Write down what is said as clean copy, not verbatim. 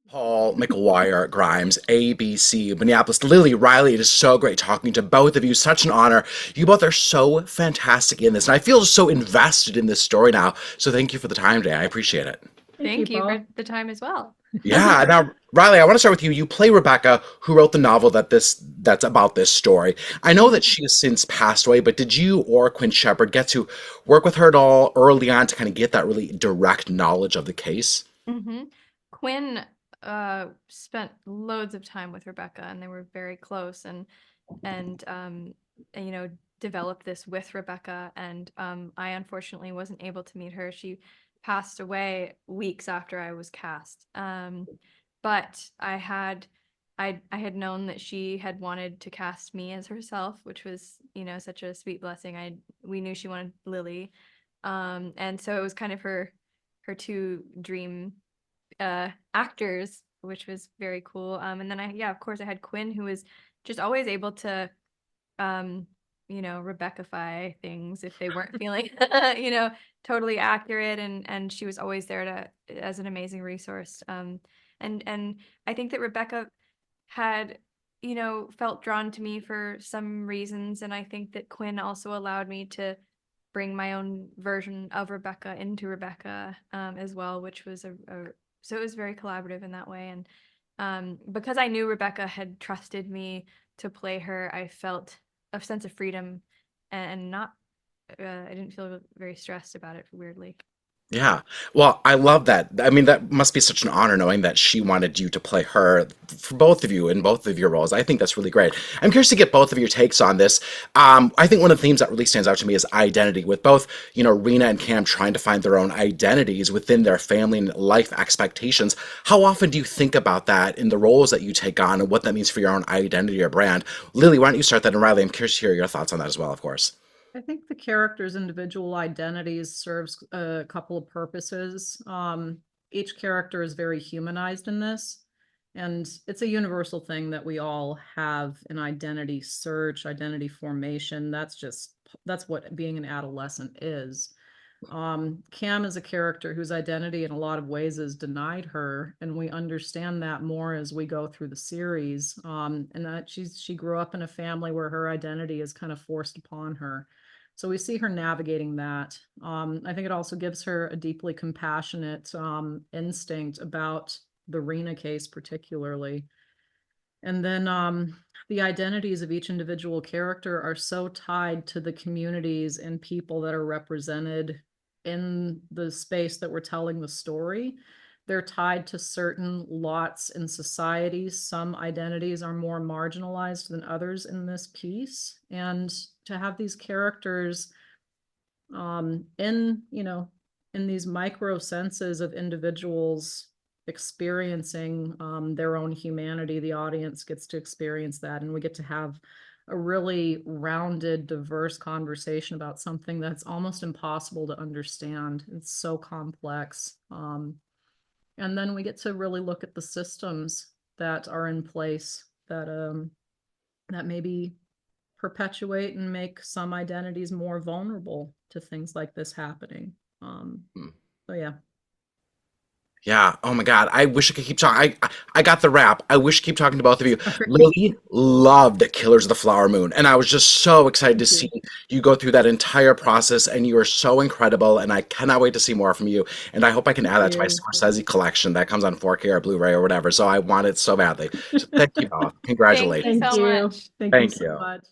Paul, McGuire, Grimes, ABC, Minneapolis, Lily, Riley. It is so great talking to both of you. Such an honor. You both are so fantastic in this, and I feel so invested in this story now. So thank you for the time today. I appreciate it. Thank you, Thank you for Paul. the time as well. Yeah. Now, Riley, I want to start with you. You play Rebecca, who wrote the novel that's about this story. I know that she has since passed away, but did you or Quinn Shepard get to work with her at all early on to kind of get that really direct knowledge of the case? hmm Quinn spent loads of time with Rebecca, and they were very close, and developed this with Rebecca. And I unfortunately wasn't able to meet her. She passed away weeks after I was cast. But I had known that she had wanted to cast me as herself, which was, such a sweet blessing. We knew she wanted Lily. And so it was kind of her two dream actors, which was very cool. And then yeah, of course, I had Quinn, who was just always able to, um, Rebecca-fy things if they weren't feeling, totally accurate, and she was always there as an amazing resource. And I think that Rebecca had, felt drawn to me for some reasons, and I think that Quinn also allowed me to bring my own version of Rebecca into Rebecca, as well, which was so it was very collaborative in that way. And because I knew Rebecca had trusted me to play her, I felt a sense of freedom, and not I didn't feel very stressed about it, weirdly. Yeah. Well, I love that. I mean, that must be such an honor knowing that she wanted you to play her for both of you in both of your roles. I think that's really great. I'm curious to get both of your takes on this. I think one of the themes that really stands out to me is identity, with both, Rena and Cam trying to find their own identities within their family and life expectations. How often do you think about that in the roles that you take on and what that means for your own identity or brand? Lily, why don't you start that? And Riley, I'm curious to hear your thoughts on that as well, of course. I think the character's individual identities serves a couple of purposes. Each character is very humanized in this, and it's a universal thing that we all have an identity search, identity formation. That's what being an adolescent is. Cam is a character whose identity in a lot of ways is denied her, and we understand that more as we go through the series. And that she grew up in a family where her identity is kind of forced upon her. So we see her navigating that. I think it also gives her a deeply compassionate instinct about the Rena case, particularly. And then the identities of each individual character are so tied to the communities and people that are represented in the space that we're telling the story. They're tied to certain lots in society. Some identities are more marginalized than others in this piece. And to have these characters in these micro senses of individuals experiencing their own humanity, the audience gets to experience that, and we get to have a really rounded, diverse conversation about something that's almost impossible to understand. It's so complex. And then we get to really look at the systems that are in place that maybe perpetuate and make some identities more vulnerable to things like this happening. Hmm. So yeah. Yeah. Oh my God. I wish I could keep talking. I got the rap. I wish I could keep talking to both of you. Sorry. Lily loved Killers of the Flower Moon, and I was just so excited to Thank see you. you go through that entire process. And you are so incredible, and I cannot wait to see more from you. And I hope I can Thank add that to my you. Scorsese collection that comes on 4K or Blu-ray or whatever. So I want it so badly. So thank you both. Thank you Congratulations. Thank so you. much. Thank you Thank so you. much.